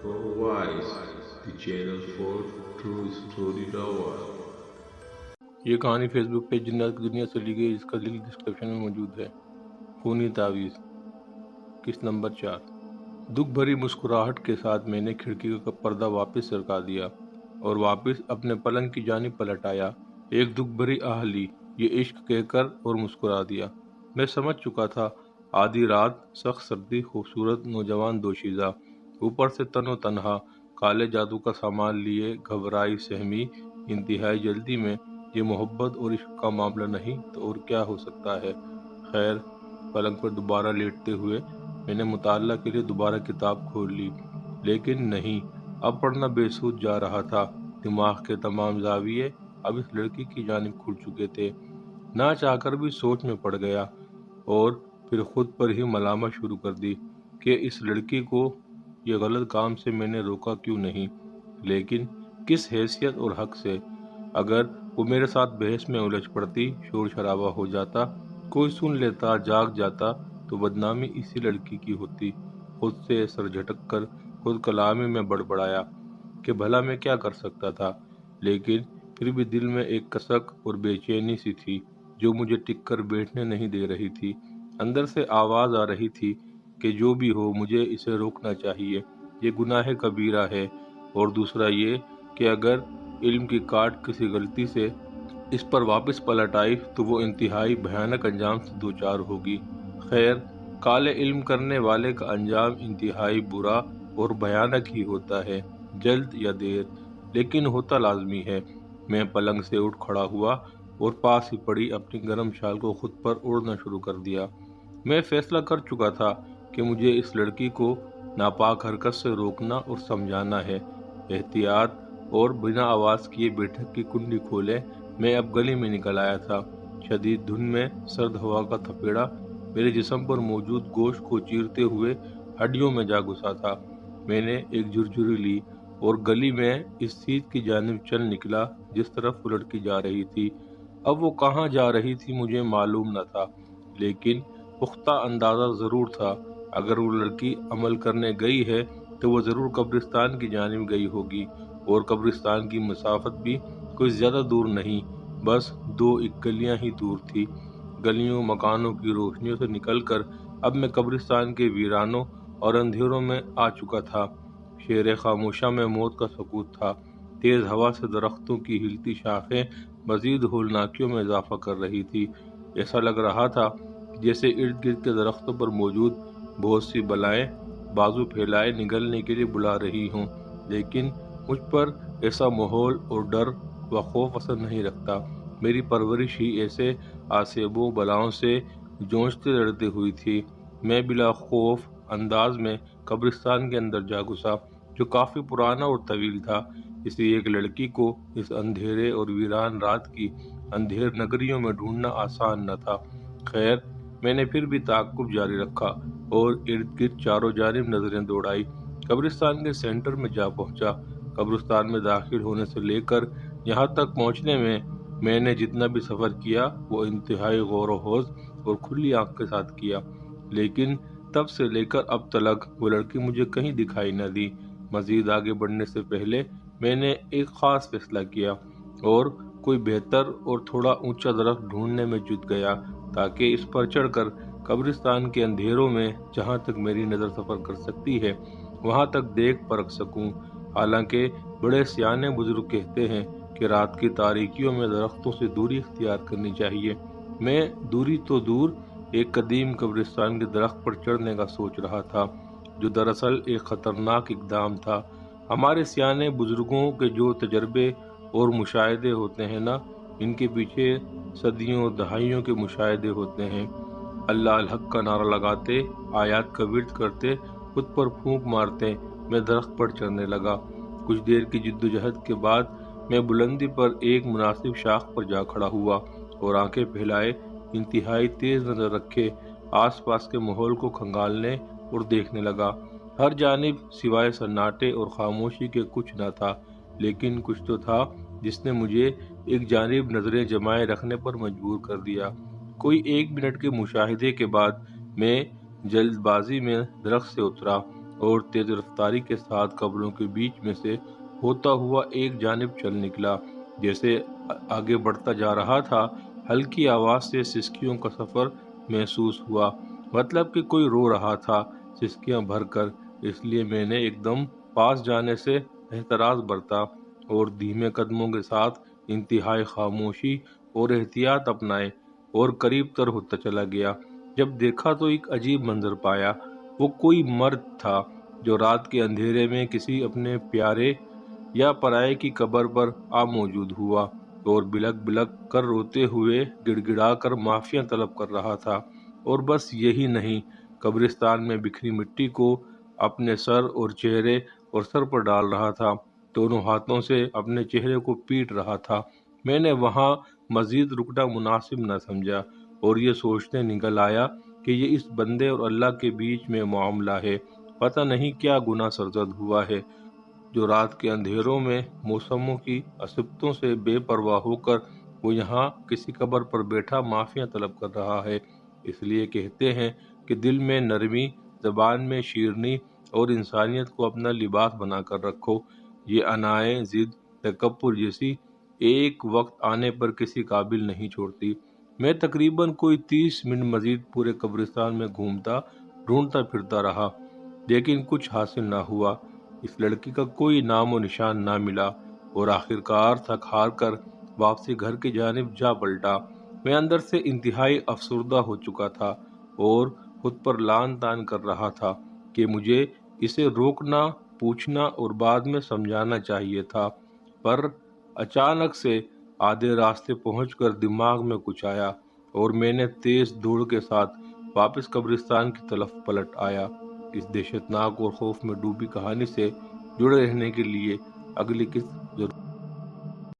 Wise, the channel for true story lover. یہ کہانی face بک پہ جنات کی دنیا سے لی گئی، اس کا لنک ڈسکرپشن میں موجود ہے۔ خونی تعویذ، قسط نمبر 4۔ دکھ بھری مسکراہٹ کے ساتھ میں نے کھڑکی کا پردہ واپس سرکا دیا اور واپس اپنے پلنگ کی جانب پلٹ آیا۔ ایک دکھ بھری آہ لی، یہ عشق کہہ کر، اور مسکرا دیا۔ میں سمجھ چکا تھا، آدھی رات، سخت سردی، خوبصورت نوجوان دوشیزہ، اوپر سے تن و تنہا، کالے جادو کا سامان لیے، گھبرائی سہمی، انتہائی جلدی میں۔ یہ محبت اور عشق کا معاملہ نہیں تو اور کیا ہو سکتا ہے؟ خیر، پلنگ پر دوبارہ لیٹتے ہوئے میں نے مطالعہ کے لیے دوبارہ کتاب کھول لی، لیکن نہیں، اب پڑھنا بے سود جا رہا تھا۔ دماغ کے تمام زاویے اب اس لڑکی کی جانب کھل چکے تھے۔ نہ چاہ کر بھی سوچ میں پڑ گیا، اور پھر خود پر ہی ملامت شروع کر دی کہ اس لڑکی کو یہ غلط کام سے میں نے روکا کیوں نہیں، لیکن کس حیثیت اور حق سے؟ اگر وہ میرے ساتھ بحث میں الجھ پڑتی، شور شرابہ ہو جاتا، کوئی سن لیتا، جاگ جاتا، تو بدنامی اسی لڑکی کی ہوتی۔ خود سے سر جھٹک کر خود کلامی میں بڑبڑایا کہ بھلا میں کیا کر سکتا تھا، لیکن پھر بھی دل میں ایک کسک اور بے چینی سی تھی جو مجھے ٹک کر بیٹھنے نہیں دے رہی تھی۔ اندر سے آواز آ رہی تھی کہ جو بھی ہو، مجھے اسے روکنا چاہیے، یہ گناہ کبیرہ ہے، اور دوسرا یہ کہ اگر علم کی کاٹ کسی غلطی سے اس پر واپس پلٹ آئی تو وہ انتہائی بھیانک انجام سے دوچار ہوگی۔ خیر، کالے علم کرنے والے کا انجام انتہائی برا اور بھیانک ہی ہوتا ہے، جلد یا دیر، لیکن ہوتا لازمی ہے۔ میں پلنگ سے اٹھ کھڑا ہوا اور پاس ہی پڑی اپنی گرم شال کو خود پر اوڑھنا شروع کر دیا۔ میں فیصلہ کر چکا تھا کہ مجھے اس لڑکی کو ناپاک حرکت سے روکنا اور سمجھانا ہے۔ احتیاط اور بنا آواز کیے بیٹھک کی کنڈی کھولے میں اب گلی میں نکل آیا تھا۔ شدید دھند میں سرد ہوا کا تھپیڑا میرے جسم پر موجود گوشت کو چیرتے ہوئے ہڈیوں میں جا گھسا تھا۔ میں نے ایک جھرجھری لی اور گلی میں اس چیز کی جانب چل نکلا جس طرف وہ لڑکی جا رہی تھی۔ اب وہ کہاں جا رہی تھی مجھے معلوم نہ تھا، لیکن پختہ اندازہ ضرور تھا، اگر وہ لڑکی عمل کرنے گئی ہے تو وہ ضرور قبرستان کی جانب گئی ہوگی، اور قبرستان کی مسافت بھی کوئی زیادہ دور نہیں، بس 2 گلیاں ہی دور تھی۔ گلیوں مکانوں کی روشنیوں سے نکل کر اب میں قبرستان کے ویرانوں اور اندھیروں میں آ چکا تھا۔ شیر خاموشہ میں موت کا سکوت تھا۔ تیز ہوا سے درختوں کی ہلتی شاخیں مزید ہولناکیوں میں اضافہ کر رہی تھی۔ ایسا لگ رہا تھا جیسے ارد گرد کے درختوں پر موجود بہت سی بلائیں بازو پھیلائے نگلنے کے لیے بلا رہی ہوں، لیکن مجھ پر ایسا ماحول اور ڈر و خوف اثر نہیں رکھتا۔ میری پرورش ہی ایسے آسیبوں بلاؤں سے جونچتے لڑتے ہوئی تھی۔ میں بلا خوف انداز میں قبرستان کے اندر جا گھسا، جو کافی پرانا اور طویل تھا، اس لیے ایک لڑکی کو اس اندھیرے اور ویران رات کی اندھیر نگریوں میں ڈھونڈنا آسان نہ تھا۔ خیر، میں نے پھر بھی تعاقب جاری رکھا اور ارد گرد چاروں جانب نظریں دوڑائی۔ قبرستان کے سینٹر میں جا پہنچا۔ قبرستان میں داخل ہونے سے لے کر یہاں تک پہنچنے میں نے جتنا بھی سفر کیا وہ انتہائی غور و خوض اور کھلی آنکھ کے ساتھ کیا، لیکن تب سے لے کر اب تلک وہ لڑکی مجھے کہیں دکھائی نہ دی۔ مزید آگے بڑھنے سے پہلے میں نے ایک خاص فیصلہ کیا اور کوئی بہتر اور تھوڑا اونچا درخت ڈھونڈنے میں جت گیا تاکہ اس پر چڑھ کر قبرستان کے اندھیروں میں جہاں تک میری نظر سفر کر سکتی ہے وہاں تک دیکھ پرکھ سکوں۔ حالانکہ بڑے سیانے بزرگ کہتے ہیں کہ رات کی تاریکیوں میں درختوں سے دوری اختیار کرنی چاہیے۔ میں دوری تو دور ایک قدیم قبرستان کے درخت پر چڑھنے کا سوچ رہا تھا، جو دراصل ایک خطرناک اقدام تھا۔ ہمارے سیانے بزرگوں کے جو تجربے اور مشاہدے ہوتے ہیں نا، ان کے پیچھے صدیوں دہائیوں کے مشاہدے ہوتے ہیں۔ اللہ الحق کا نعرہ لگاتے، آیات کا ورد کرتے، خود پر پھونک مارتے میں درخت پر چڑھنے لگا۔ کچھ دیر کی جدوجہد کے بعد میں بلندی پر ایک مناسب شاخ پر جا کھڑا ہوا اور آنکھیں پھیلائے انتہائی تیز نظر رکھے آس پاس کے ماحول کو کھنگالنے اور دیکھنے لگا۔ ہر جانب سوائے سناٹے اور خاموشی کے کچھ نہ تھا، لیکن کچھ تو تھا جس نے مجھے ایک جانب نظریں جمائے رکھنے پر مجبور کر دیا۔ کوئی 1 منٹ کے مشاہدے کے بعد میں جلد بازی میں درخت سے اترا اور تیز رفتاری کے ساتھ قبروں کے بیچ میں سے ہوتا ہوا ایک جانب چل نکلا۔ جیسے آگے بڑھتا جا رہا تھا، ہلکی آواز سے سسکیوں کا سفر محسوس ہوا، مطلب کہ کوئی رو رہا تھا سسکیاں بھر کر۔ اس لیے میں نے ایک دم پاس جانے سے احتراز برتا اور دھیمے قدموں کے ساتھ انتہائی خاموشی اور احتیاط اپنائے اور قریب تر ہوتا چلا گیا۔ جب دیکھا تو ایک عجیب منظر پایا۔ وہ کوئی مرد تھا جو رات کے اندھیرے میں کسی اپنے پیارے یا پرائے کی قبر پر آ موجود ہوا اور بلک بلک کر روتے ہوئے گڑ گڑا کر معافیاں طلب کر رہا تھا۔ اور بس یہی نہیں، قبرستان میں بکھری مٹی کو اپنے سر اور چہرے اور سر پر ڈال رہا تھا، دونوں ہاتھوں سے اپنے چہرے کو پیٹ رہا تھا۔ میں نے وہاں مزید رکنا مناسب نہ سمجھا اور یہ سوچنے نکل آیا کہ یہ اس بندے اور اللہ کے بیچ میں معاملہ ہے، پتہ نہیں کیا گناہ سرزد ہوا ہے جو رات کے اندھیروں میں موسموں کی عصبتوں سے بے پرواہ ہو کر وہ یہاں کسی قبر پر بیٹھا معافیاں طلب کر رہا ہے۔ اس لیے کہتے ہیں کہ دل میں نرمی، زبان میں شیرنی اور انسانیت کو اپنا لباس بنا کر رکھو۔ یہ انائیں، ضد، تکبر جیسی ایک وقت آنے پر کسی قابل نہیں چھوڑتی۔ میں تقریباً کوئی 30 منٹ مزید پورے قبرستان میں گھومتا ڈھونڈتا پھرتا رہا، لیکن کچھ حاصل نہ ہوا۔ اس لڑکی کا کوئی نام و نشان نہ ملا اور آخرکار تھک ہار کر واپسی گھر کی جانب جا پلٹا۔ میں اندر سے انتہائی افسردہ ہو چکا تھا اور خود پر لعن طعن کر رہا تھا کہ مجھے اسے روکنا، پوچھنا اور بعد میں سمجھانا چاہیے تھا، پر اچانک سے آدھے راستے پہنچ کر دماغ میں کچھ آیا اور میں نے تیز دوڑ کے ساتھ واپس قبرستان کی طرف پلٹ آیا۔ اس دہشتناک اور خوف میں ڈوبی کہانی سے جڑے رہنے کے لیے اگلی قسط